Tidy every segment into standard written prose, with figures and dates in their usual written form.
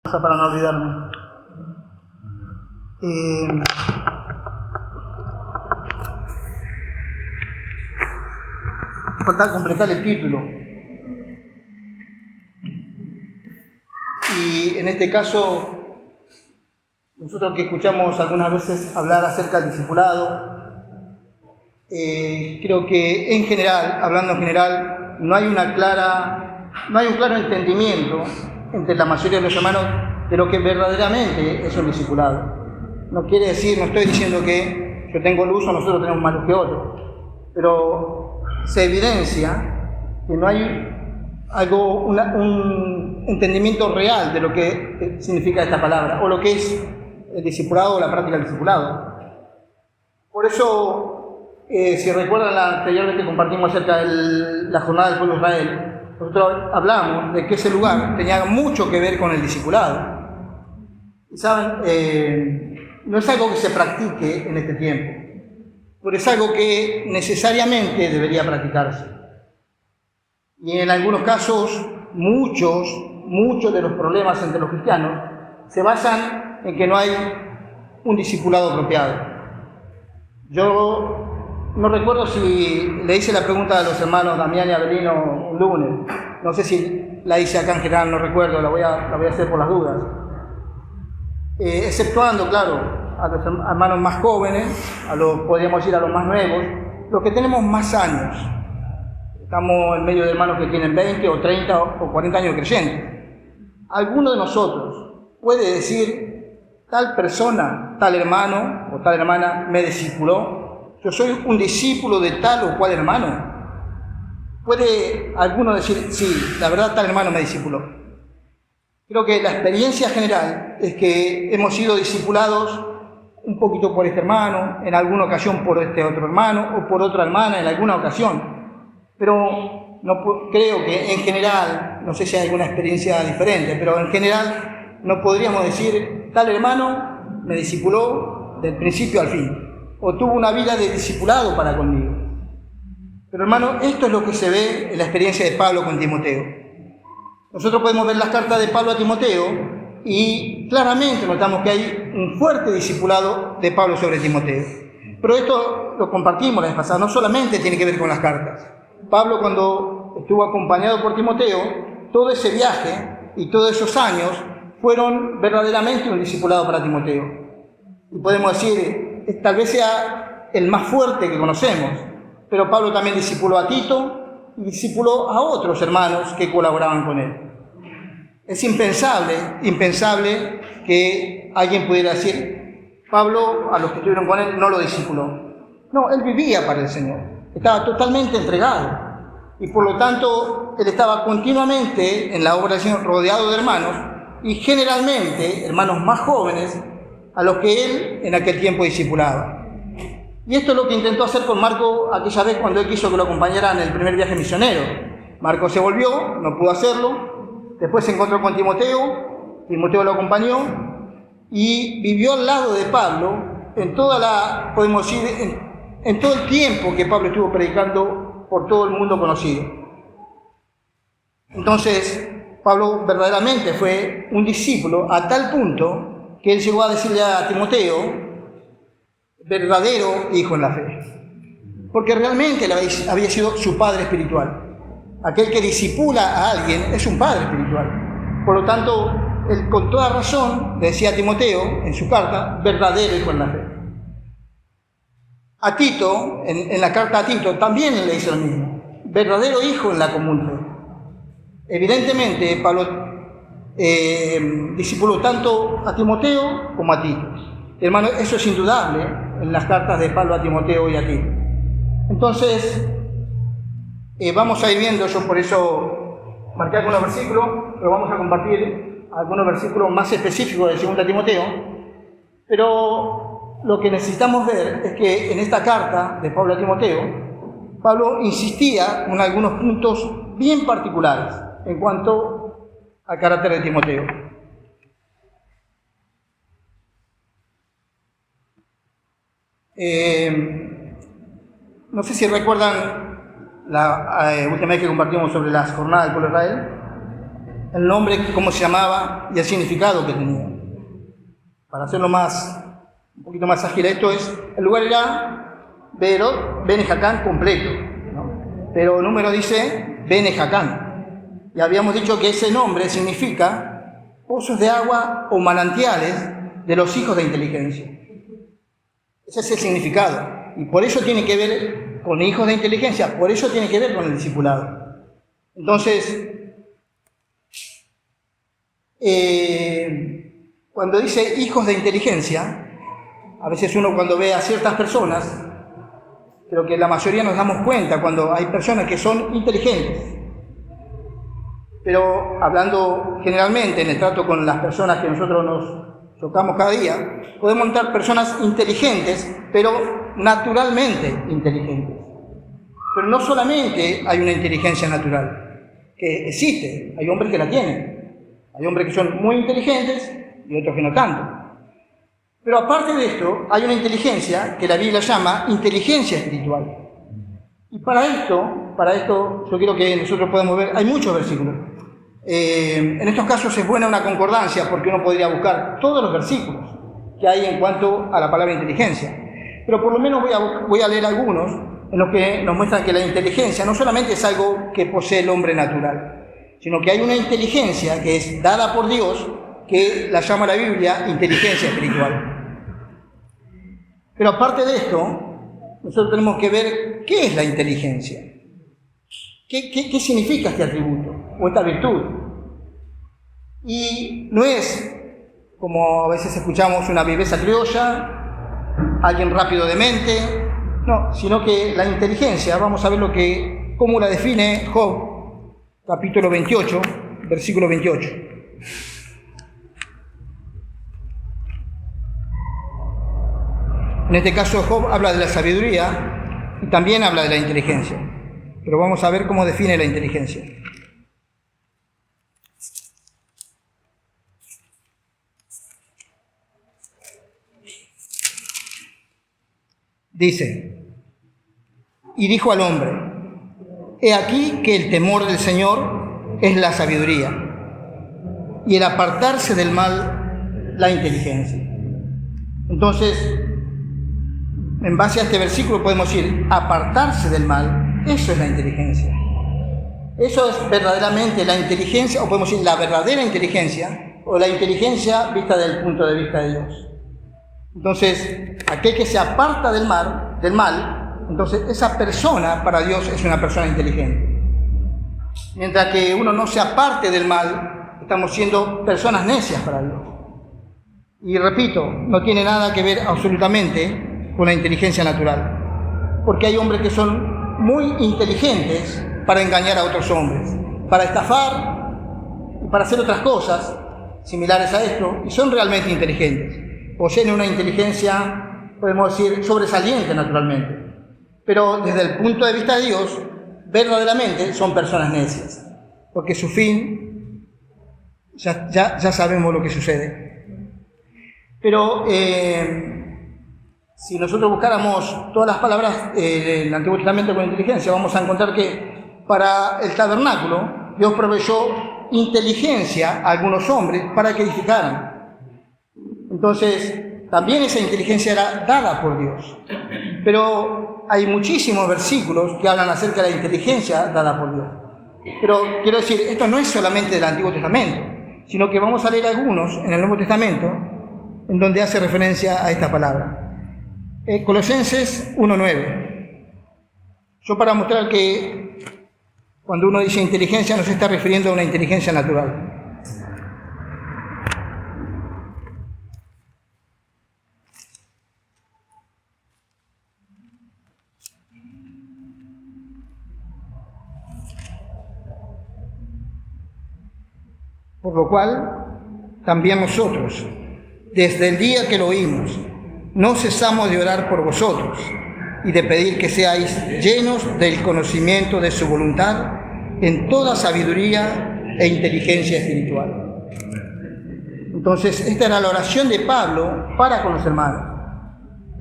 Para no olvidarme. Falta completar el título. Y en este caso, nosotros que escuchamos algunas veces hablar acerca del discipulado, creo que en general, hablando en general, no hay un claro entendimiento entre la mayoría de los hermanos de lo que verdaderamente es un discipulado. No quiere decir, no estoy diciendo que yo tengo luz o nosotros tenemos más luz que otros, pero se evidencia que no hay un entendimiento real de lo que significa esta palabra, o lo que es el discipulado o la práctica del discipulado. Por eso, si recuerdan anteriormente compartimos acerca de la jornada del pueblo de Israel, nosotros hablamos de que ese lugar tenía mucho que ver con el discipulado. Y saben, no es algo que se practique en este tiempo, pero es algo que necesariamente debería practicarse. Y en algunos casos, muchos de los problemas entre los cristianos se basan en que no hay un discipulado apropiado. Yo no recuerdo si le hice la pregunta a los hermanos Damián y Abelino un lunes. No sé si la hice acá en general, no recuerdo, la voy a hacer por las dudas. Exceptuando, claro, a los hermanos más jóvenes, podríamos ir a los más nuevos, los que tenemos más años. Estamos en medio de hermanos que tienen 20 o 30 o 40 años creyentes. ¿Alguno de nosotros puede decir, tal persona, tal hermano o tal hermana me discipuló? Yo soy un discípulo de tal o cual hermano. ¿Puede alguno decir, sí, la verdad tal hermano me discipuló? Creo que la experiencia general es que hemos sido discipulados un poquito por este hermano, en alguna ocasión por este otro hermano o por otra hermana en alguna ocasión. Pero creo que en general, no sé si hay alguna experiencia diferente, pero en general no podríamos decir, tal hermano me discipuló del principio al fin, o tuvo una vida de discipulado para conmigo. Pero hermano, esto es lo que se ve en la experiencia de Pablo con Timoteo. Nosotros podemos ver las cartas de Pablo a Timoteo y claramente notamos que hay un fuerte discipulado de Pablo sobre Timoteo. Pero esto lo compartimos la vez pasada, no solamente tiene que ver con las cartas. Pablo, cuando estuvo acompañado por Timoteo, todo ese viaje y todos esos años fueron verdaderamente un discipulado para Timoteo. Y podemos decir, tal vez sea el más fuerte que conocemos, pero Pablo también discipuló a Tito y discipuló a otros hermanos que colaboraban con él. Es impensable que alguien pudiera decir, Pablo, a los que estuvieron con él, no lo discipuló. No, él vivía para el Señor, estaba totalmente entregado y por lo tanto él estaba continuamente en la obra del Señor rodeado de hermanos y generalmente hermanos más jóvenes a los que él en aquel tiempo discipulaba. Y esto es lo que intentó hacer con Marco aquella vez cuando él quiso que lo acompañara en el primer viaje misionero. Marco se volvió, no pudo hacerlo, después se encontró con Timoteo, Timoteo lo acompañó y vivió al lado de Pablo en podemos decir, en todo el tiempo que Pablo estuvo predicando por todo el mundo conocido. Entonces, Pablo verdaderamente fue un discípulo a tal punto que él llegó a decirle a Timoteo, verdadero hijo en la fe, porque realmente él había sido su padre espiritual. Aquel que discipula a alguien es un padre espiritual. Por lo tanto, él con toda razón le decía a Timoteo en su carta, verdadero hijo en la fe. A Tito, en la carta a Tito, también le hizo lo mismo, verdadero hijo en la común fe. Evidentemente, Pablo discipuló tanto a Timoteo como a Tito. Hermano, eso es indudable en las cartas de Pablo a Timoteo y a Tito. Entonces, vamos a ir viendo, yo por eso marqué algunos versículos, pero vamos a compartir algunos versículos más específicos de 2 Timoteo, pero lo que necesitamos ver es que en esta carta de Pablo a Timoteo, Pablo insistía en algunos puntos bien particulares en cuanto al carácter de Timoteo. No sé si recuerdan la última vez que compartimos sobre las jornadas del pueblo de Israel. el nombre, cómo se llamaba y el significado que tenía. Para hacerlo un poquito más ágil esto el lugar era Beerot Bene Jacán completo, ¿no? Pero el número dice Bene Jacán. Y habíamos dicho que ese nombre significa pozos de agua o manantiales de los hijos de inteligencia. Ese es el significado. Y por eso tiene que ver con hijos de inteligencia, por eso tiene que ver con el discipulado. Entonces, cuando dice hijos de inteligencia, a veces uno cuando ve a ciertas personas, creo que la mayoría nos damos cuenta cuando hay personas que son inteligentes. Pero hablando generalmente en el trato con las personas que nosotros nos tocamos cada día, podemos notar personas inteligentes, pero naturalmente inteligentes. Pero no solamente hay una inteligencia natural, que existe, hay hombres que la tienen, hay hombres que son muy inteligentes y otros que no tanto. Pero aparte de esto, hay una inteligencia que la Biblia llama inteligencia espiritual. Y para esto yo quiero que nosotros podamos ver, hay muchos versículos. En estos casos es buena una concordancia porque uno podría buscar todos los versículos que hay en cuanto a la palabra inteligencia. Pero por lo menos voy a leer algunos en los que nos muestran que la inteligencia no solamente es algo que posee el hombre natural, sino que hay una inteligencia que es dada por Dios, que la llama la Biblia inteligencia espiritual. Pero aparte de esto, nosotros tenemos que ver qué es la inteligencia. ¿Qué significa este atributo o esta virtud? Y no es, como a veces escuchamos, una viveza criolla, alguien rápido de mente, no, sino que la inteligencia, vamos a ver cómo la define Job, capítulo 28, versículo 28. En este caso Job habla de la sabiduría y también habla de la inteligencia. Pero vamos a ver cómo define la inteligencia. Dice, y dijo al hombre, he aquí que el temor del Señor es la sabiduría, y el apartarse del mal, la inteligencia. Entonces, en base a este versículo podemos decir, apartarse del mal, eso es la inteligencia. Eso es verdaderamente la inteligencia, o podemos decir la verdadera inteligencia, o la inteligencia vista desde el punto de vista de Dios. Entonces, aquel que se aparta del mal, entonces esa persona para Dios es una persona inteligente. Mientras que uno no se aparte del mal, estamos siendo personas necias para Dios. Y repito, no tiene nada que ver absolutamente con la inteligencia natural. Porque hay hombres que son muy inteligentes para engañar a otros hombres, para estafar y para hacer otras cosas similares a esto, y son realmente inteligentes. Poseen una inteligencia, podemos decir, sobresaliente naturalmente. Pero desde el punto de vista de Dios, verdaderamente son personas necias. Porque su fin, ya sabemos lo que sucede. Pero si nosotros buscáramos todas las palabras del Antiguo Testamento con inteligencia, vamos a encontrar que para el tabernáculo, Dios proveyó inteligencia a algunos hombres para que edificaran. Entonces, también esa inteligencia era dada por Dios. Pero hay muchísimos versículos que hablan acerca de la inteligencia dada por Dios. Pero quiero decir, esto no es solamente del Antiguo Testamento, sino que vamos a leer algunos en el Nuevo Testamento en donde hace referencia a esta palabra. Colosenses 1:9. Yo para mostrar que cuando uno dice inteligencia no se está refiriendo a una inteligencia natural. Por lo cual, también nosotros, desde el día que lo oímos, no cesamos de orar por vosotros y de pedir que seáis llenos del conocimiento de su voluntad en toda sabiduría e inteligencia espiritual. Entonces, esta era la oración de Pablo para con los hermanos.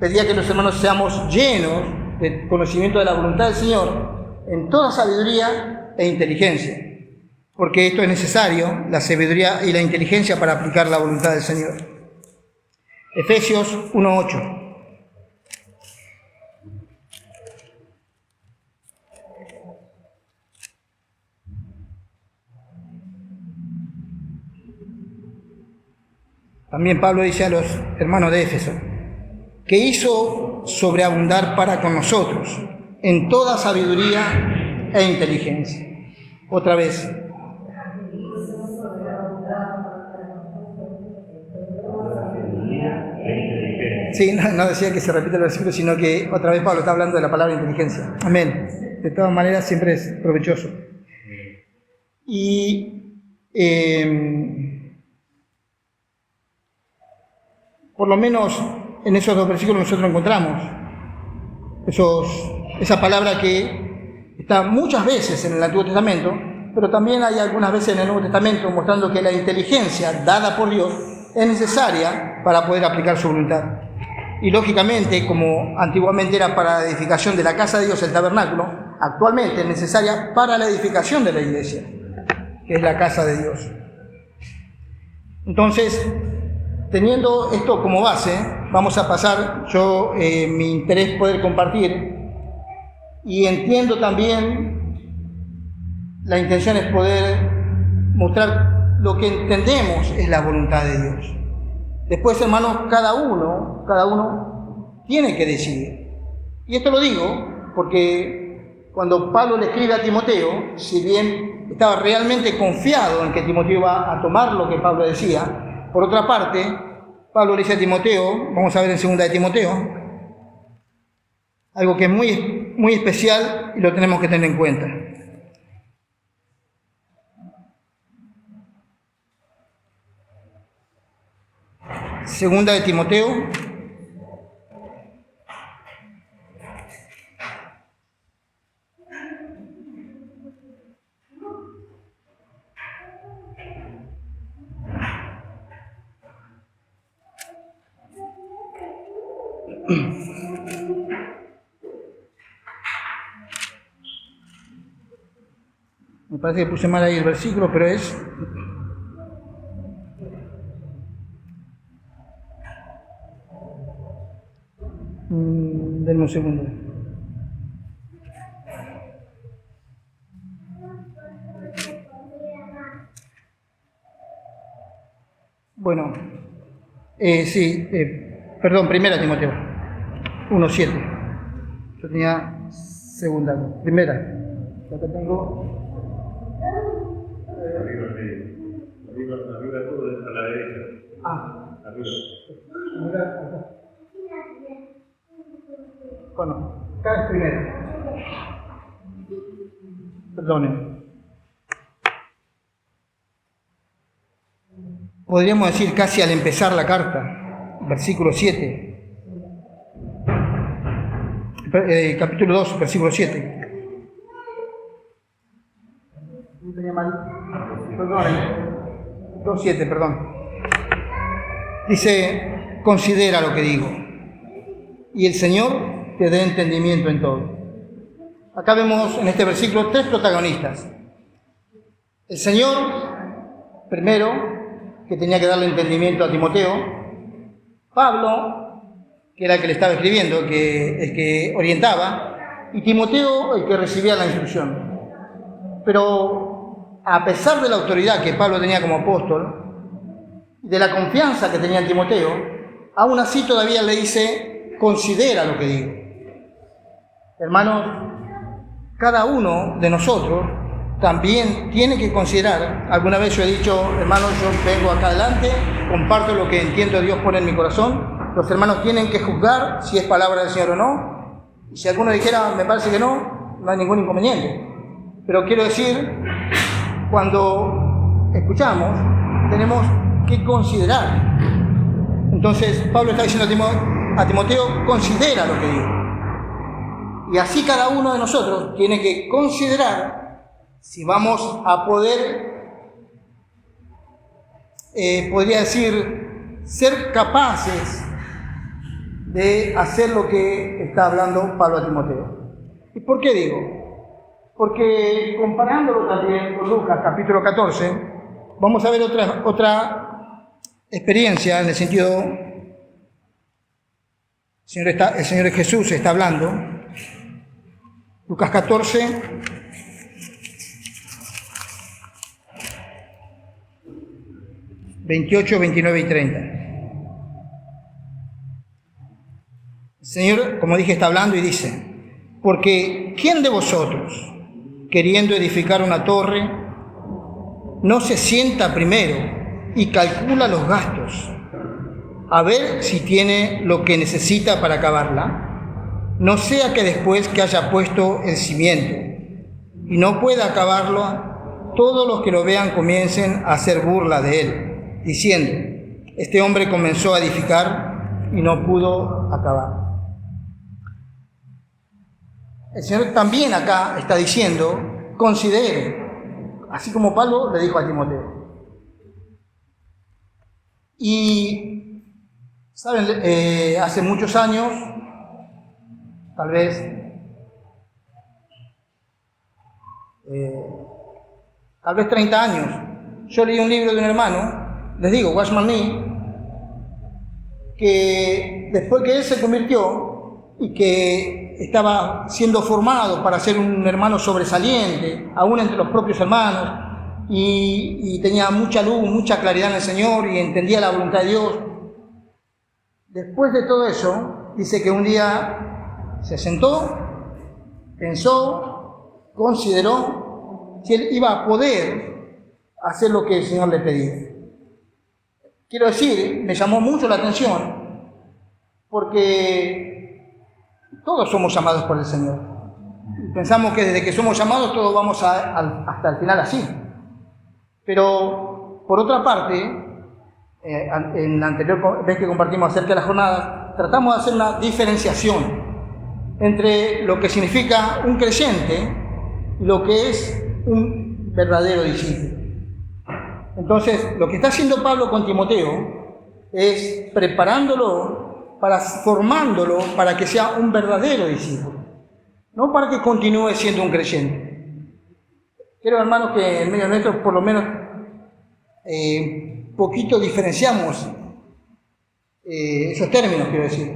Pedía que los hermanos seamos llenos del conocimiento de la voluntad del Señor en toda sabiduría e inteligencia. porque esto es necesario, la sabiduría y la inteligencia para aplicar la voluntad del Señor. Efesios 1:8. También Pablo dice a los hermanos de Éfeso, que hizo sobreabundar para con nosotros en toda sabiduría e inteligencia. Otra vez. Sí, no decía que se repite el versículo, sino que otra vez Pablo está hablando de la palabra inteligencia. Amén. De todas maneras, siempre es provechoso. Y por lo menos en esos dos versículos nosotros encontramos esa palabra que está muchas veces en el Antiguo Testamento, pero también hay algunas veces en el Nuevo Testamento mostrando que la inteligencia dada por Dios es necesaria para poder aplicar su voluntad. Y lógicamente, como antiguamente era para la edificación de la casa de Dios, el tabernáculo, actualmente es necesaria para la edificación de la iglesia, que es la casa de Dios. Entonces, teniendo esto como base, vamos a pasar, mi interés poder compartir, y entiendo también, la intención es poder mostrar lo que entendemos es la voluntad de Dios. Después, hermanos, cada uno tiene que decidir. Y esto lo digo porque cuando Pablo le escribe a Timoteo, si bien estaba realmente confiado en que Timoteo iba a tomar lo que Pablo decía, por otra parte, Pablo le dice a Timoteo, vamos a ver en 2 de Timoteo, algo que es muy, muy especial y lo tenemos que tener en cuenta. Segunda de Timoteo, me parece que puse mal ahí el versículo, pero es denme un segundo. Bueno, perdón, 1 Timoteo 1:7. Yo tenía segunda, primera. Acá tengo. Arriba todo a la derecha. Arriba. Acá. Bueno, acá es primera. Perdonen. Podríamos decir casi al empezar la carta, versículo 7. Capítulo 2, versículo 7. No tenía mal. Perdón. 2:7, perdón. Dice, considera lo que digo, y el Señor te dé entendimiento en todo. Acá vemos en este versículo 3 protagonistas. El Señor, primero, que tenía que darle entendimiento a Timoteo. Pablo, que era el que le estaba escribiendo, el que orientaba, y Timoteo, el que recibía la instrucción. Pero a pesar de la autoridad que Pablo tenía como apóstol, de la confianza que tenía en Timoteo, aún así todavía le dice, considera lo que digo. Hermanos, cada uno de nosotros también tiene que considerar. Alguna vez yo he dicho, hermanos, yo vengo acá adelante, comparto lo que entiendo Dios pone en mi corazón. Los hermanos tienen que juzgar si es palabra del Señor o no. Y si alguno dijera, me parece que no, no hay ningún inconveniente. Pero quiero decir, cuando escuchamos, tenemos que considerar. Entonces, Pablo está diciendo a Timoteo, considera lo que digo. Y así cada uno de nosotros tiene que considerar si vamos a poder, podría decir, ser capaces de hacer lo que está hablando Pablo a Timoteo. ¿Y por qué digo? Porque comparándolo también con Lucas, capítulo 14, vamos a ver otra experiencia en el sentido, el Señor Jesús está hablando. Lucas 14, ...28, 29 y 30. El Señor, como dije, está hablando y dice: porque ¿quién de vosotros, queriendo edificar una torre, no se sienta primero y calcula los gastos, a ver si tiene lo que necesita para acabarla? No sea que después que haya puesto el cimiento y no pueda acabarlo, todos los que lo vean comiencen a hacer burla de él, diciendo: este hombre comenzó a edificar y no pudo acabar. El Señor también acá está diciendo: considere, así como Pablo le dijo a Timoteo. Y, ¿saben? Hace muchos años, tal vez 30 años, yo leí un libro de un hermano, les digo, Watchman Nee, que después que él se convirtió y que estaba siendo formado para ser un hermano sobresaliente, aún entre los propios hermanos, y tenía mucha luz, mucha claridad en el Señor y entendía la voluntad de Dios. Después de todo eso, dice que un día se sentó, pensó, consideró si él iba a poder hacer lo que el Señor le pedía. Quiero decir, me llamó mucho la atención, porque todos somos llamados por el Señor. Pensamos que desde que somos llamados todos vamos hasta el final así. Pero, por otra parte, en la anterior vez que compartimos acerca de las jornadas, tratamos de hacer una diferenciación entre lo que significa un creyente y lo que es un verdadero discípulo. Entonces, lo que está haciendo Pablo con Timoteo es preparándolo, formándolo para que sea un verdadero discípulo, no para que continúe siendo un creyente. Quiero, hermanos, que en medio nuestro por lo menos poquito diferenciamos esos términos, quiero decir.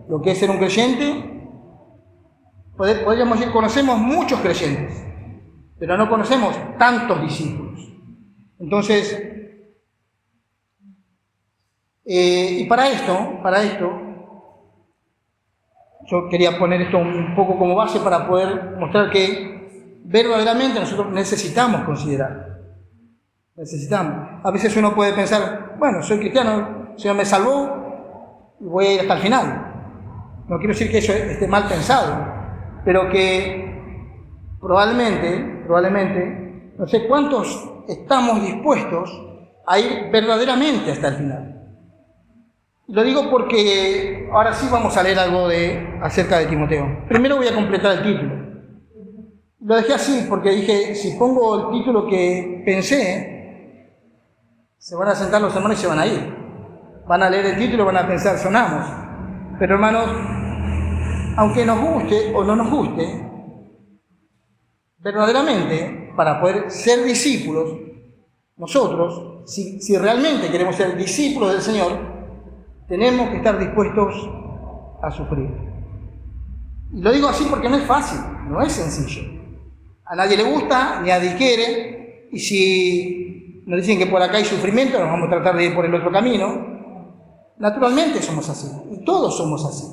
Lo que es ser un creyente, podríamos decir, conocemos muchos creyentes, pero no conocemos tantos discípulos. Entonces, y para esto, yo quería poner esto un poco como base para poder mostrar que verdaderamente nosotros necesitamos considerar. Necesitamos. A veces uno puede pensar: bueno, soy cristiano, el Señor me salvó y voy a ir hasta el final. No quiero decir que eso esté mal pensado, pero que probablemente, no sé cuántos estamos dispuestos a ir verdaderamente hasta el final. Lo digo porque ahora sí vamos a leer algo acerca de Timoteo. Primero voy a completar el título. Lo dejé así porque dije, si pongo el título que pensé, se van a sentar los hermanos y se van a ir. Van a leer el título y van a pensar: sonamos. Pero, hermanos, aunque nos guste o no nos guste, verdaderamente, para poder ser discípulos, nosotros, si realmente queremos ser discípulos del Señor, tenemos que estar dispuestos a sufrir. Y lo digo así porque no es fácil, no es sencillo. A nadie le gusta, ni a nadie quiere, y si nos dicen que por acá hay sufrimiento, nos vamos a tratar de ir por el otro camino. Naturalmente somos así, y todos somos así.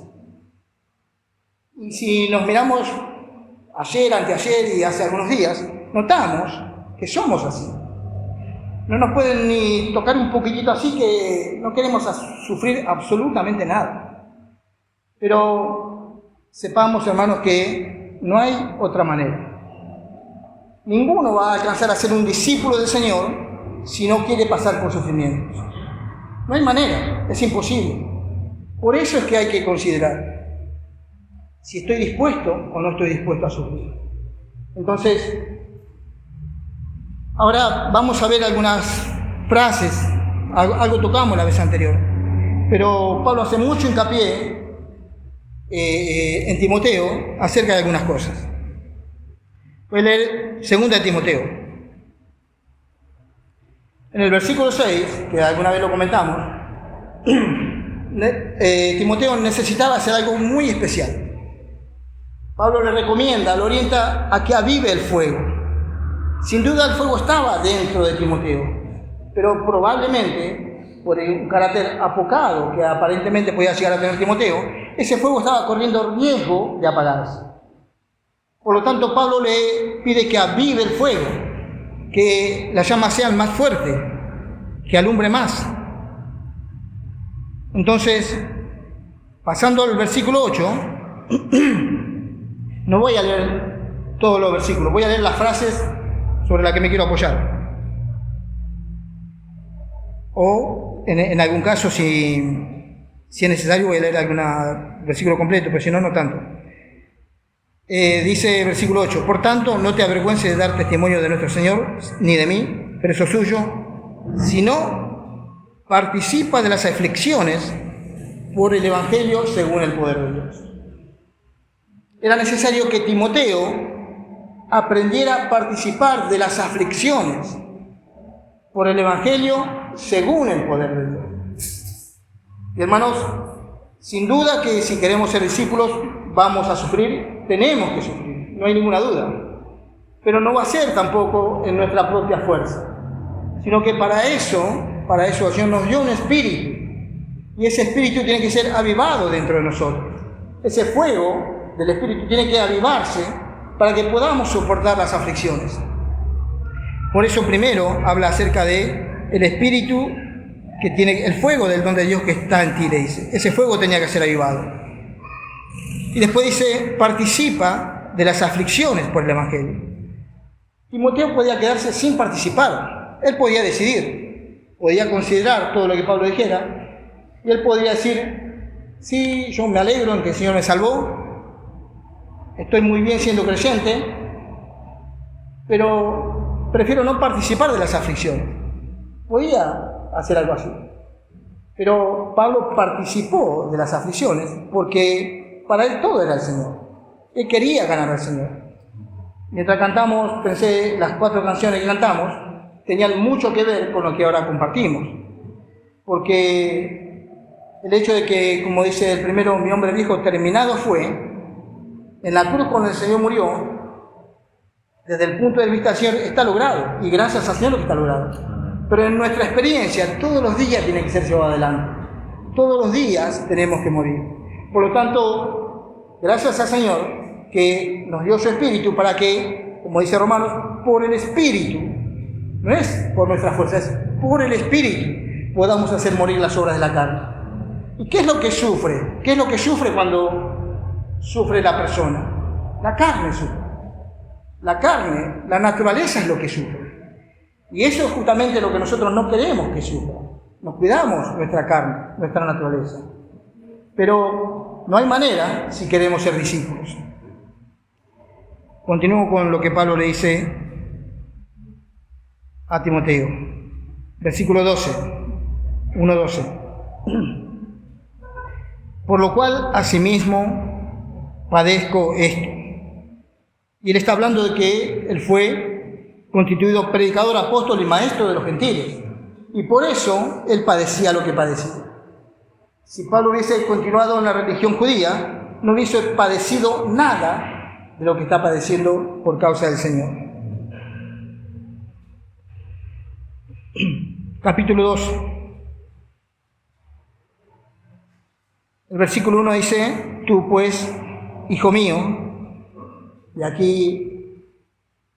Y si nos miramos ayer, anteayer y hace algunos días, notamos que somos así. No nos pueden ni tocar un poquitito así que no queremos sufrir absolutamente nada. Pero sepamos, hermanos, que no hay otra manera. Ninguno va a alcanzar a ser un discípulo del Señor si no quiere pasar por sufrimientos. No hay manera, es imposible. Por eso es que hay que considerar si estoy dispuesto o no estoy dispuesto a sufrir. Entonces, ahora vamos a ver algunas frases, algo tocamos la vez anterior, pero Pablo hace mucho hincapié en Timoteo acerca de algunas cosas. Voy a leer 2 Timoteo. En el versículo 6, que alguna vez lo comentamos, Timoteo necesitaba hacer algo muy especial. Pablo le recomienda, lo orienta a que avive el fuego. Sin duda el fuego estaba dentro de Timoteo, pero probablemente, por un carácter apocado que aparentemente podía llegar a tener Timoteo, ese fuego estaba corriendo riesgo de apagarse. Por lo tanto, Pablo le pide que avive el fuego, que las llamas sean más fuertes, que alumbre más. Entonces, pasando al versículo 8, no voy a leer todos los versículos, voy a leer las frases sobre las que me quiero apoyar. O, en algún caso, si es necesario, voy a leer algún versículo completo, pero si no, no tanto. Dice versículo 8, por tanto, no te avergüences de dar testimonio de nuestro Señor, ni de mí, preso suyo, sino participa de las aflicciones por el Evangelio según el poder de Dios. Era necesario que Timoteo aprendiera a participar de las aflicciones por el Evangelio según el poder de Dios. Y hermanos, sin duda que si queremos ser discípulos vamos a sufrir, tenemos que sufrir, no hay ninguna duda. Pero no va a ser tampoco en nuestra propia fuerza, sino que para eso el Señor nos dio un espíritu, y ese espíritu tiene que ser avivado dentro de nosotros. Ese fuego del espíritu tiene que avivarse para que podamos soportar las aflicciones. Por eso primero habla acerca de el espíritu que tiene, el fuego del don de Dios que está en ti, le dice. Ese fuego tenía que ser avivado. Y después dice, participa de las aflicciones por el Evangelio. Timoteo podía quedarse sin participar. Él podía decidir, podía considerar todo lo que Pablo dijera, y él podría decir, sí, yo me alegro en que el Señor me salvó, estoy muy bien siendo creyente, pero prefiero no participar de las aflicciones. Podía hacer algo así. Pero Pablo participó de las aflicciones porque para él todo era el Señor. Él quería ganar al Señor. Mientras cantamos, pensé, las 4 canciones que cantamos tenían mucho que ver con lo que ahora compartimos. Porque el hecho de que, como dice el primero, mi hombre viejo, terminado fue, en la cruz cuando el Señor murió, desde el punto de vista del Señor está logrado, y gracias al Señor lo que está logrado. Pero en nuestra experiencia, todos los días tiene que ser llevado adelante. Todos los días tenemos que morir. Por lo tanto, gracias al Señor que nos dio su Espíritu para que, como dice Romanos, por el Espíritu, no es por nuestra fuerza, es por el Espíritu, podamos hacer morir las obras de la carne. ¿Y qué es lo que sufre? ¿Qué es lo que sufre cuando sufre la persona? La carne sufre. La carne, la naturaleza es lo que sufre. Y eso es justamente lo que nosotros no queremos que sufra. Nos cuidamos nuestra carne, nuestra naturaleza. Pero no hay manera si queremos ser discípulos. Continúo con lo que Pablo le dice a Timoteo. Versículo 12, 1:12. Por lo cual, asimismo, padezco esto. Y él está hablando de que él fue constituido predicador, apóstol y maestro de los gentiles. Y por eso él padecía lo que padecía. Si Pablo hubiese continuado en la religión judía, no hubiese padecido nada de lo que está padeciendo por causa del Señor. Capítulo 2. El versículo 1 dice, tú pues, hijo mío, y aquí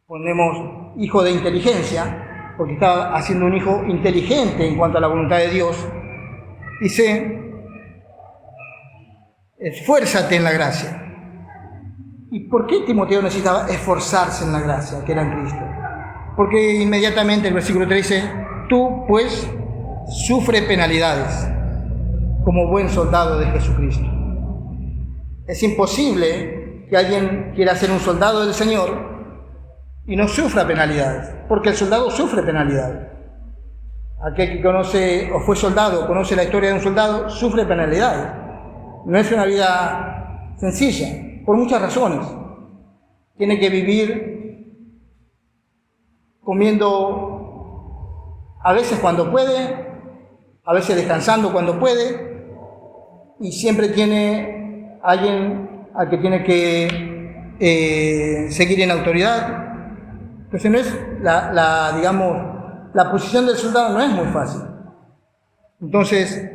ponemos hijo de inteligencia, porque está haciendo un hijo inteligente en cuanto a la voluntad de Dios, dice, esfuérzate en la gracia. ¿Y por qué Timoteo necesitaba esforzarse en la gracia que era en Cristo? Porque inmediatamente el versículo 3 dice, tú pues sufre penalidades como buen soldado de Jesucristo. Es imposible que alguien quiera ser un soldado del Señor y no sufra penalidades, porque el soldado sufre penalidades. Aquel que conoce o fue soldado, conoce la historia de un soldado, sufre penalidades. No es una vida sencilla, por muchas razones. Tiene que vivir comiendo a veces cuando puede, a veces descansando cuando puede, y siempre tiene alguien al que tiene que seguir en autoridad. Entonces no es la posición del soldado no es muy fácil. Entonces,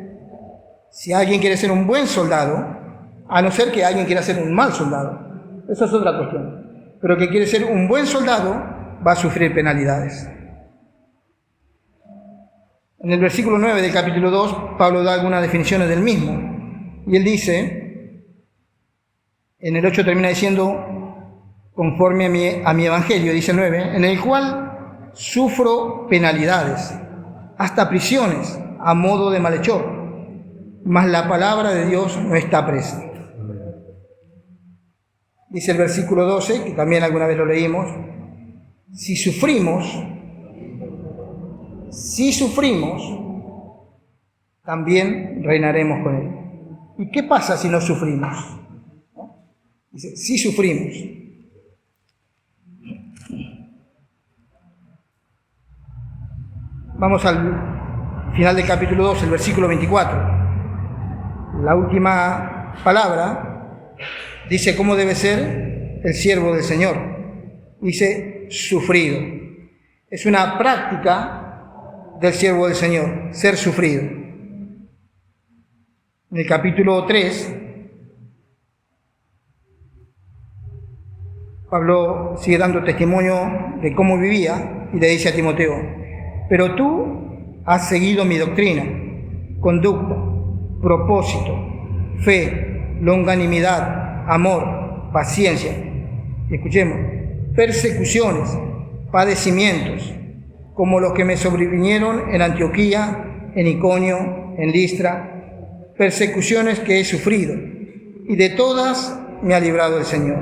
si alguien quiere ser un buen soldado, a no ser que alguien quiera ser un mal soldado, eso es otra cuestión. Pero que quiere ser un buen soldado va a sufrir penalidades. En el versículo 9 del capítulo 2, Pablo da algunas definiciones del mismo. Y él dice, en el 8 termina diciendo, conforme a mi evangelio, dice el 9, en el cual sufro penalidades, hasta prisiones, a modo de malhechor, mas la palabra de Dios no está presa. Dice el versículo 12, que también alguna vez lo leímos, si sufrimos, también reinaremos con Él. ¿Y qué pasa si no sufrimos? Dice, si sufrimos. Vamos al final del capítulo 2, el versículo 24. La última palabra dice cómo debe ser el siervo del Señor. Dice, sufrido. Es una práctica del siervo del Señor, ser sufrido. En el capítulo 3, Pablo sigue dando testimonio de cómo vivía y le dice a Timoteo, pero tú has seguido mi doctrina, conducta, propósito, fe, longanimidad, amor, paciencia. Y escuchemos, persecuciones, padecimientos, como los que me sobrevinieron en Antioquía, en Iconio, en Listra, persecuciones que he sufrido, y de todas me ha librado el Señor.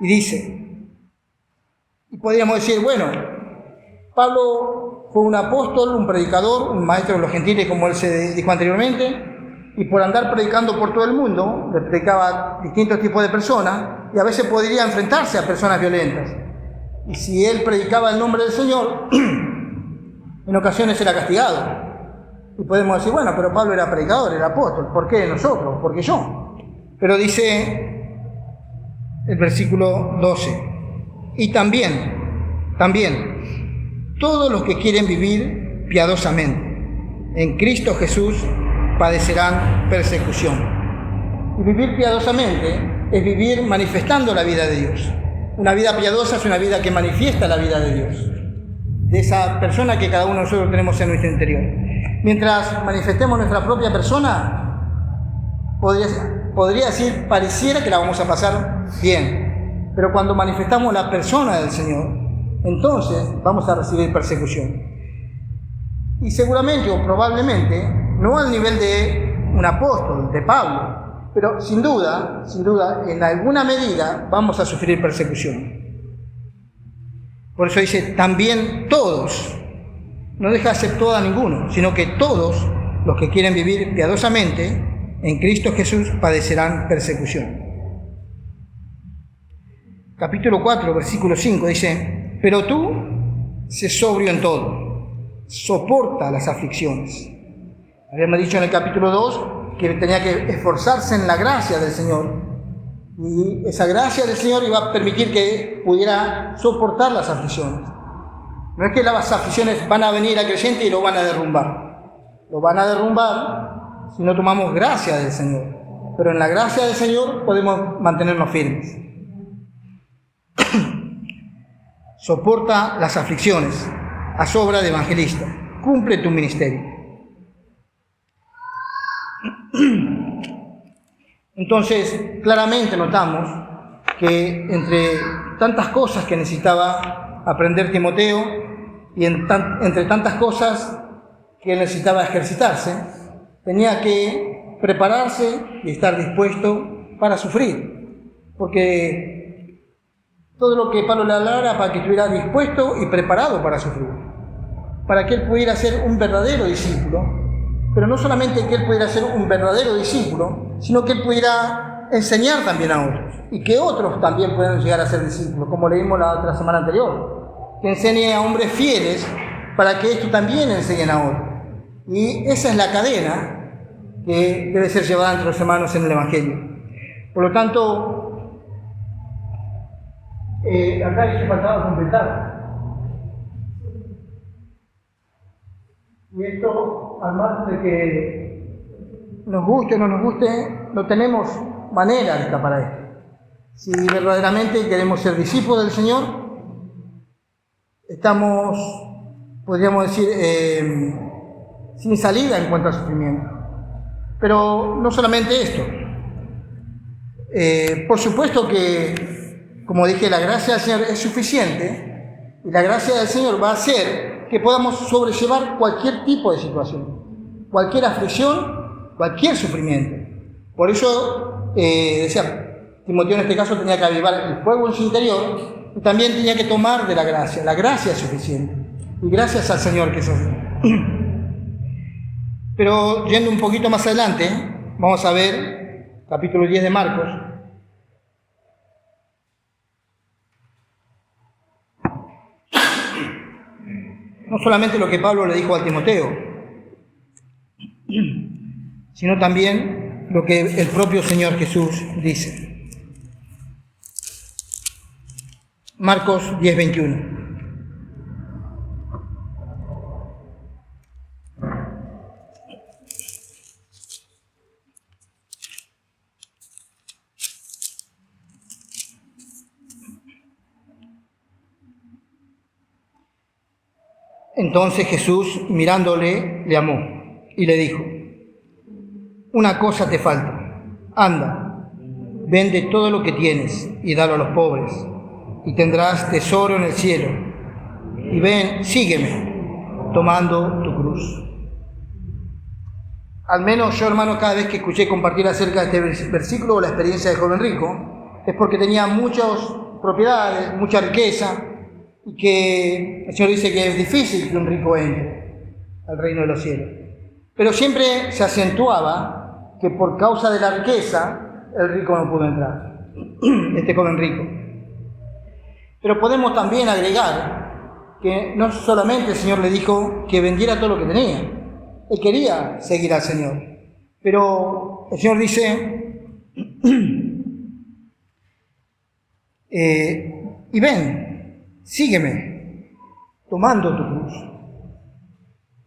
Y dice, y podríamos decir, bueno, Pablo fue un apóstol, un predicador, un maestro de los gentiles, como él se dijo anteriormente, y por andar predicando por todo el mundo, le predicaba a distintos tipos de personas, y a veces podría enfrentarse a personas violentas. Y si él predicaba el nombre del Señor, en ocasiones era castigado. Y podemos decir, bueno, pero Pablo era predicador, era apóstol, ¿por qué nosotros? ¿Por qué yo? Pero dice el versículo 12, y también, todos los que quieren vivir piadosamente en Cristo Jesús padecerán persecución. Y vivir piadosamente es vivir manifestando la vida de Dios. Una vida piadosa es una vida que manifiesta la vida de Dios, de esa persona que cada uno de nosotros tenemos en nuestro interior. Mientras manifestemos nuestra propia persona, podría decir, pareciera que la vamos a pasar bien, pero cuando manifestamos la persona del Señor, entonces vamos a recibir persecución. Y seguramente o probablemente, no al nivel de un apóstol, de Pablo, pero sin duda, en alguna medida vamos a sufrir persecución. Por eso dice, también todos, no deja exceptuado a ninguno, sino que todos los que quieren vivir piadosamente en Cristo Jesús padecerán persecución. Capítulo 4, versículo 5 dice, pero tú sé sobrio en todo, soporta las aflicciones. Habíamos dicho en el capítulo 2 que tenía que esforzarse en la gracia del Señor, y esa gracia del Señor iba a permitir que pudiera soportar las aflicciones. No es que las aflicciones van a venir al creyente y lo van a derrumbar. Lo van a derrumbar si no tomamos gracia del Señor. Pero en la gracia del Señor podemos mantenernos firmes. Soporta las aflicciones, haz obra de evangelista, cumple tu ministerio. Entonces, claramente notamos que entre tantas cosas que necesitaba aprender Timoteo y entre tantas cosas que él necesitaba ejercitarse, tenía que prepararse y estar dispuesto para sufrir, porque todo lo que Pablo le hablara era para que estuviera dispuesto y preparado para sufrir, para que él pudiera ser un verdadero discípulo. Pero no solamente que él pudiera ser un verdadero discípulo, sino que él pudiera enseñar también a otros, y que otros también puedan llegar a ser discípulos, como leímos la otra semana anterior. que enseñe a hombres fieles para que estos también enseñen a otros. Y esa es la cadena que debe ser llevada entre los hermanos en el Evangelio. Por lo tanto, acá se faltaba completar. Y esto, al margen de que nos guste o no nos guste, no tenemos manera de escapar a esto. Si verdaderamente queremos ser discípulos del Señor, estamos, podríamos decir, sin salida en cuanto al sufrimiento. Pero no solamente esto. Por supuesto que, como dije, la gracia del Señor es suficiente, y la gracia del Señor va a hacer que podamos sobrellevar cualquier tipo de situación, cualquier aflicción, cualquier sufrimiento. Por eso, decía Timoteo, en este caso tenía que avivar el fuego en su interior y también tenía que tomar de la gracia. La gracia es suficiente. Y gracias al Señor que es así. Pero yendo un poquito más adelante, vamos a ver capítulo 10 de Marcos. No solamente lo que Pablo le dijo a Timoteo, sino también lo que el propio Señor Jesús dice. Marcos 10:21. Entonces Jesús, mirándole, le amó y le dijo: una cosa te falta, anda, vende todo lo que tienes y dalo a los pobres, y tendrás tesoro en el cielo. Y ven, sígueme, tomando tu cruz. Al menos yo, hermano, cada vez que escuché compartir acerca de este versículo o la experiencia del joven rico, es porque tenía muchas propiedades, mucha riqueza, y que el Señor dice que es difícil que un rico entre al reino de los cielos. Pero siempre se acentuaba que por causa de la riqueza el rico no pudo entrar, este joven rico. Pero podemos también agregar que no solamente el Señor le dijo que vendiera todo lo que tenía, él quería seguir al Señor, pero el Señor dice, y ven, sígueme, tomando tu cruz.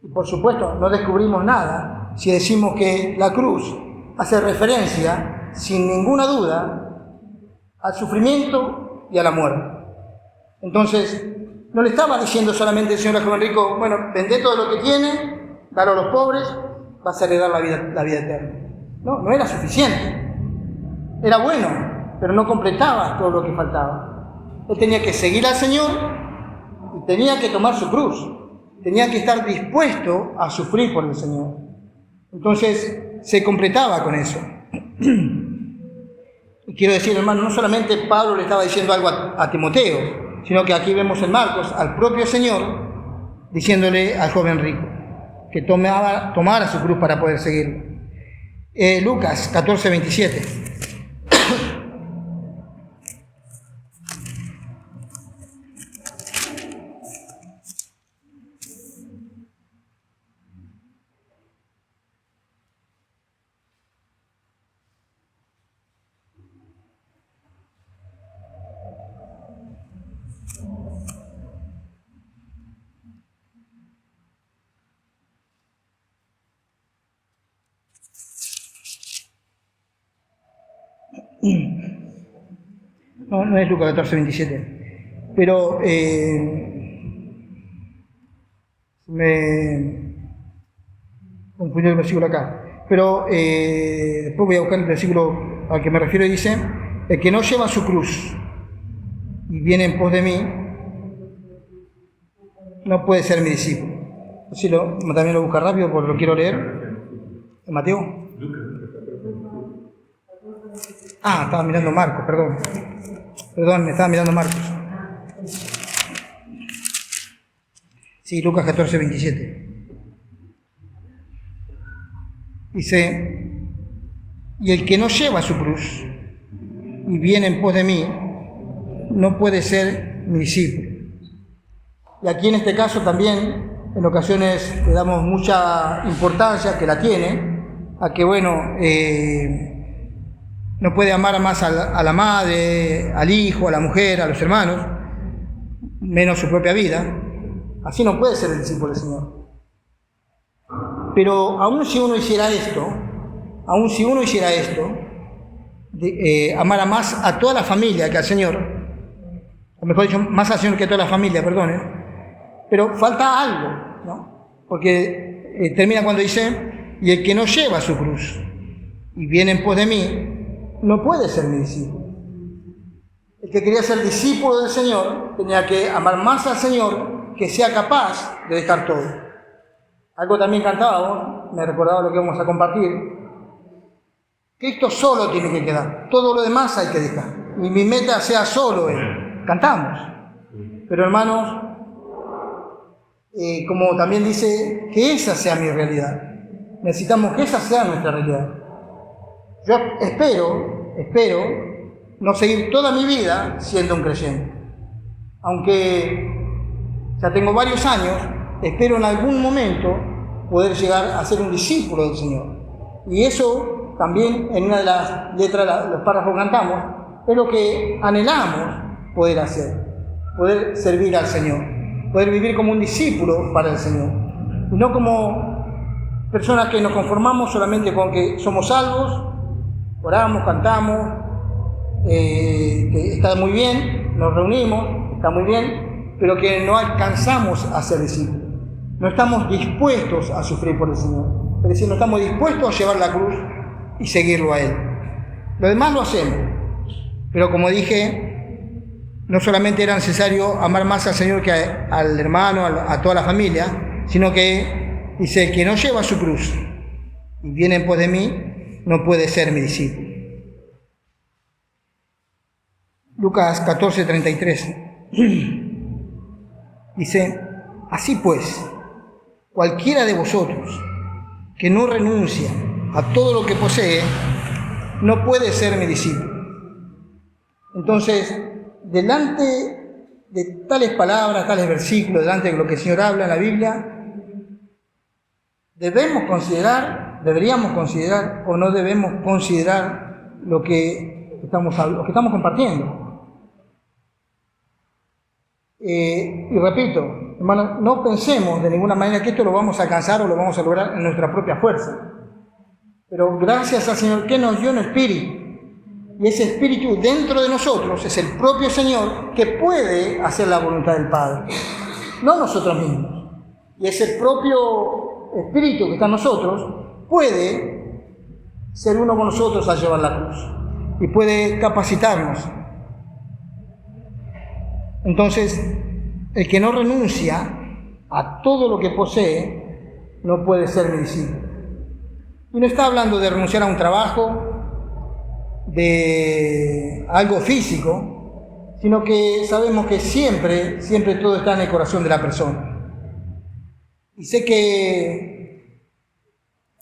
Y por supuesto, no descubrimos nada si decimos que la cruz hace referencia, sin ninguna duda, al sufrimiento y a la muerte. Entonces, no le estaba diciendo solamente el Señor al joven rico, bueno, vende todo lo que tiene, dalo a los pobres, vas a heredar la vida eterna. No, no era suficiente. Era bueno, pero no completaba todo lo que faltaba. Él tenía que seguir al Señor y tenía que tomar su cruz. Tenía que estar dispuesto a sufrir por el Señor. Entonces, se completaba con eso. Y quiero decir, hermano, no solamente Pablo le estaba diciendo algo a Timoteo, sino que aquí vemos en Marcos al propio Señor diciéndole al joven rico que tomara su cruz para poder seguirlo. Lucas 14:27. No es Lucas 14:27, pero me confundió el versículo acá. Pero después voy a buscar el versículo al que me refiero y dice: el que no lleva su cruz y viene en pos de mí, no puede ser mi discípulo. Si también lo busca rápido porque lo quiero leer. ¿Mateo? Ah, estaba mirando Marcos, Perdón, estaba mirando Marcos. Sí, Lucas 14:27. Dice: y el que no lleva su cruz y viene en pos de mí, no puede ser mi discípulo. Y aquí en este caso también, en ocasiones le damos mucha importancia, que la tiene, a que, bueno, no puede amar más a la madre, al hijo, a la mujer, a los hermanos, menos su propia vida. Así no puede ser el discípulo del Señor. Pero aun si uno hiciera esto, amara más a toda la familia que al Señor, o mejor dicho, más al Señor que a toda la familia, pero falta algo, ¿no? Porque termina cuando dice, y el que no lleva su cruz y viene en pos de mí, no puede ser mi discípulo. El que quería ser discípulo del Señor tenía que amar más al Señor, que sea capaz de dejar todo. Algo también cantábamos, me recordaba lo que vamos a compartir. Cristo solo tiene que quedar, todo lo demás hay que dejar. Y mi meta sea solo Él. Cantamos. Pero hermanos, como también dice, que esa sea mi realidad. Necesitamos que esa sea nuestra realidad. Yo espero no seguir toda mi vida siendo un creyente. Aunque ya tengo varios años, espero en algún momento poder llegar a ser un discípulo del Señor. Y eso también en una de las letras, los párrafos que cantamos, es lo que anhelamos poder hacer, poder servir al Señor, poder vivir como un discípulo para el Señor, y no como personas que nos conformamos solamente con que somos salvos, oramos, cantamos, que está muy bien, nos reunimos, está muy bien, pero que no alcanzamos a ser discípulos. No estamos dispuestos a sufrir por el Señor, es decir, no estamos dispuestos a llevar la cruz y seguirlo a Él. Lo demás lo hacemos, pero como dije, no solamente era necesario amar más al Señor que al hermano, a toda la familia, sino que dice, el que no lleva su cruz y viene en pos de mí, no puede ser mi discípulo. Lucas 14:33 dice, así pues, cualquiera de vosotros que no renuncia a todo lo que posee, no puede ser mi discípulo. Entonces, delante de tales palabras, tales versículos, delante de lo que el Señor habla en la Biblia, deberíamos considerar o no debemos considerar lo que estamos compartiendo. Y repito, hermanos, no pensemos de ninguna manera que esto lo vamos a alcanzar o lo vamos a lograr en nuestra propia fuerza. Pero gracias al Señor que nos dio un espíritu, y ese espíritu dentro de nosotros es el propio Señor que puede hacer la voluntad del Padre, no nosotros mismos. Y ese propio espíritu que está en nosotros puede ser uno con nosotros a llevar la cruz y puede capacitarnos. Entonces, el que no renuncia a todo lo que posee no puede ser mi discípulo. Y no está hablando de renunciar a un trabajo, de algo físico, sino que sabemos que siempre todo está en el corazón de la persona. Y sé que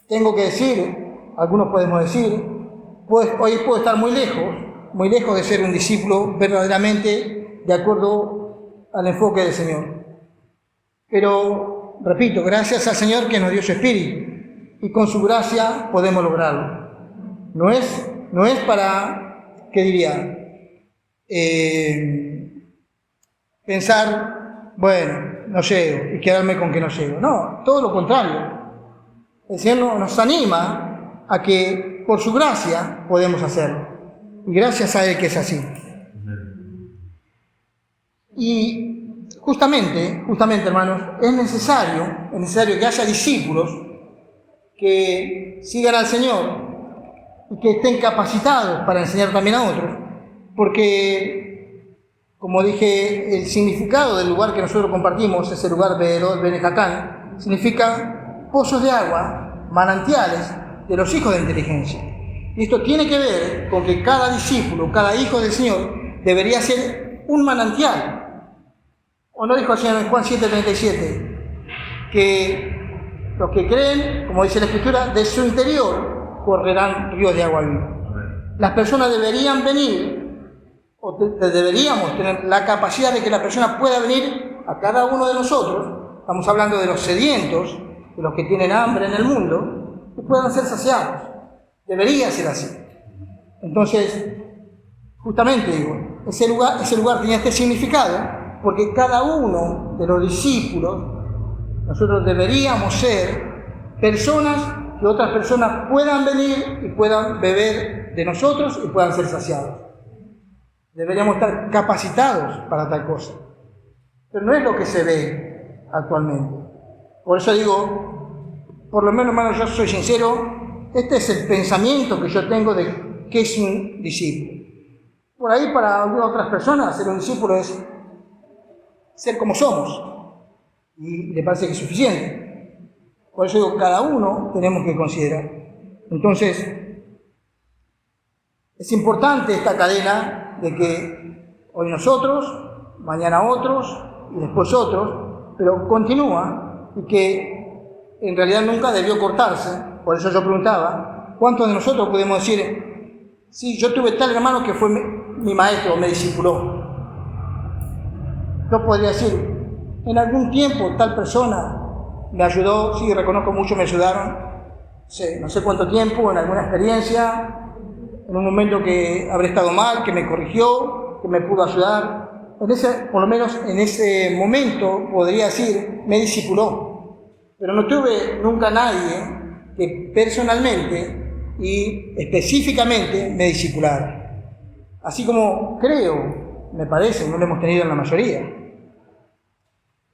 tengo que decir, algunos podemos decir, pues hoy puedo estar muy lejos de ser un discípulo verdaderamente de acuerdo al enfoque del Señor. Pero, repito, gracias al Señor que nos dio su espíritu, y con su gracia podemos lograrlo. No es para, ¿qué diría? Pensar, bueno, no llego, y quedarme con que no llego. No, todo lo contrario. El Señor nos anima a que por su gracia podemos hacerlo. Y gracias a Él que es así. Y justamente, hermanos, es necesario que haya discípulos que sigan al Señor y que estén capacitados para enseñar también a otros, porque, como dije, el significado del lugar que nosotros compartimos, ese lugar Beerot Bene Jacán, significa pozos de agua, manantiales de los hijos de inteligencia. Y esto tiene que ver con que cada discípulo, cada hijo del Señor, debería ser un manantial. ¿O no dijo el Señor en Juan 7:37? Que los que creen, como dice la Escritura, de su interior correrán ríos de agua viva. Las personas deberían venir, o deberíamos tener la capacidad de que la persona pueda venir a cada uno de nosotros, estamos hablando de los sedientos, de los que tienen hambre en el mundo, que puedan ser saciados. Debería ser así. Entonces, justamente digo, ese lugar tenía este significado, porque cada uno de los discípulos, nosotros deberíamos ser personas que otras personas puedan venir y puedan beber de nosotros y puedan ser saciados. Deberíamos estar capacitados para tal cosa. Pero no es lo que se ve actualmente. Por eso digo, por lo menos, hermano, yo soy sincero, este es el pensamiento que yo tengo de qué es un discípulo. Por ahí para algunas otras personas ser un discípulo es ser como somos, y le parece que es suficiente. Por eso digo, cada uno tenemos que considerar. Entonces, es importante esta cadena de que hoy nosotros, mañana otros, y después otros, pero continúa, y que en realidad nunca debió cortarse. Por eso yo preguntaba, ¿cuántos de nosotros podemos decir, sí, yo tuve tal hermano que fue mi maestro, me discipuló? Yo podría decir, en algún tiempo tal persona me ayudó, sí, reconozco mucho, me ayudaron, no sé cuánto tiempo, en alguna experiencia, en un momento que habré estado mal, que me corrigió, que me pudo ayudar. Por lo menos en ese momento podría decir, me discipuló. Pero no tuve nunca nadie que personalmente y específicamente me discipulara. Así como creo, me parece, no lo hemos tenido en la mayoría.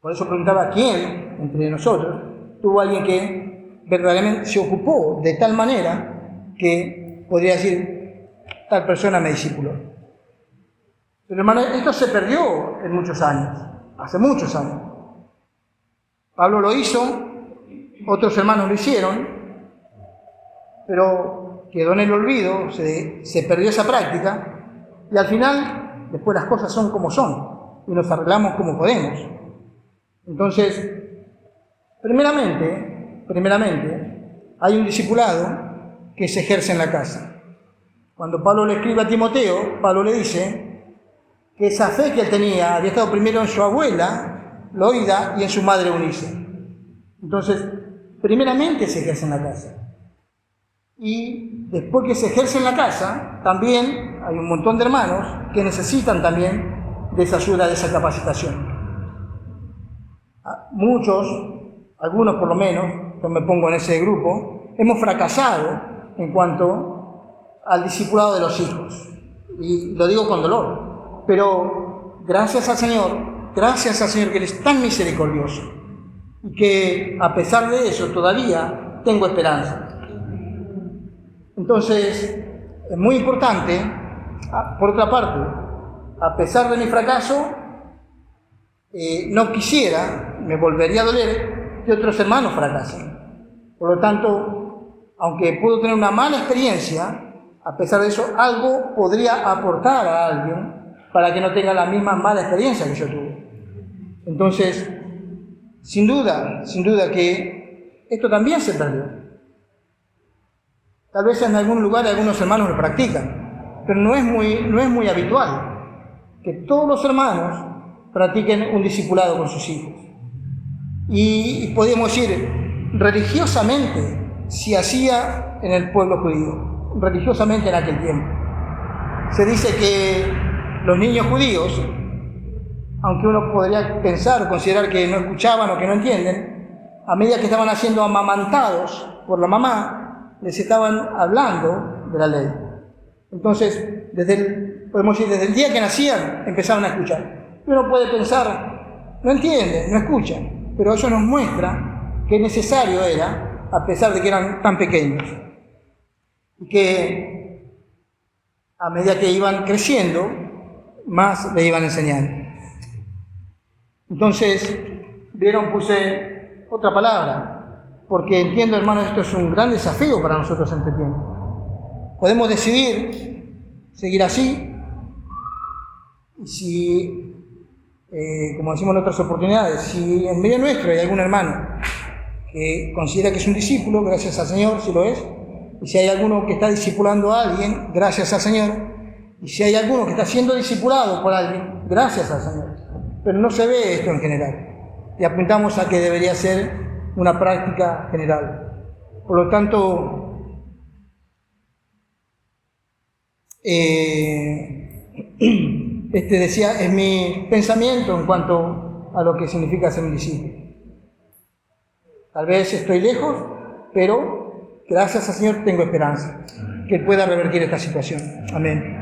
Por eso preguntaba quién entre nosotros tuvo alguien que verdaderamente se ocupó de tal manera que podría decir, tal persona me discipuló. Pero hermano, esto se perdió en muchos años, hace muchos años. Pablo lo hizo, otros hermanos lo hicieron, pero quedó en el olvido, se perdió esa práctica, y al final, después las cosas son como son, y nos arreglamos como podemos. Entonces, primeramente, hay un discipulado que se ejerce en la casa. Cuando Pablo le escribe a Timoteo, Pablo le dice que esa fe que él tenía había estado primero en su abuela, Loida, y en su madre Eunice. Entonces, primeramente se ejerce en la casa. Y después que se ejerce en la casa, también hay un montón de hermanos que necesitan también de esa ayuda, de esa capacitación. Muchos, algunos por lo menos, yo me pongo en ese grupo, hemos fracasado en cuanto al discipulado de los hijos. Y lo digo con dolor. Pero gracias al Señor que Él es tan misericordioso y que a pesar de eso todavía tengo esperanza. Entonces, es muy importante, por otra parte, a pesar de mi fracaso, no quisiera, me volvería a doler que otros hermanos fracasen. Por lo tanto, aunque puedo tener una mala experiencia, a pesar de eso, algo podría aportar a alguien para que no tenga la misma mala experiencia que yo tuve. Entonces, sin duda que esto también se perdió. Tal vez en algún lugar algunos hermanos lo practican, pero no es muy habitual que todos los hermanos practiquen un discipulado con sus hijos. Y podemos decir, religiosamente, si hacía en el pueblo judío, religiosamente en aquel tiempo. Se dice que los niños judíos, aunque uno podría pensar o considerar que no escuchaban o que no entienden, a medida que estaban siendo amamantados por la mamá, les estaban hablando de la ley. Entonces, podemos decir, desde el día que nacían, empezaban a escuchar. Uno puede pensar, no entienden, no escuchan, pero eso nos muestra que necesario era, a pesar de que eran tan pequeños, y que a medida que iban creciendo, más le iban enseñando. Entonces, puse otra palabra, porque entiendo, hermanos, esto es un gran desafío para nosotros en este tiempo. Podemos decidir seguir así, y si como decimos en otras oportunidades, si en medio nuestro hay algún hermano que considera que es un discípulo, gracias al Señor, si lo es, y si hay alguno que está discipulando a alguien, gracias al Señor, y si hay alguno que está siendo discipulado por alguien, gracias al Señor. pero no se ve esto en general. Y apuntamos a que debería ser una práctica general. Por lo tanto, decía, es mi pensamiento en cuanto a lo que significa ser un discípulo. Tal vez estoy lejos, pero gracias al Señor tengo esperanza que Él pueda revertir esta situación. Amén.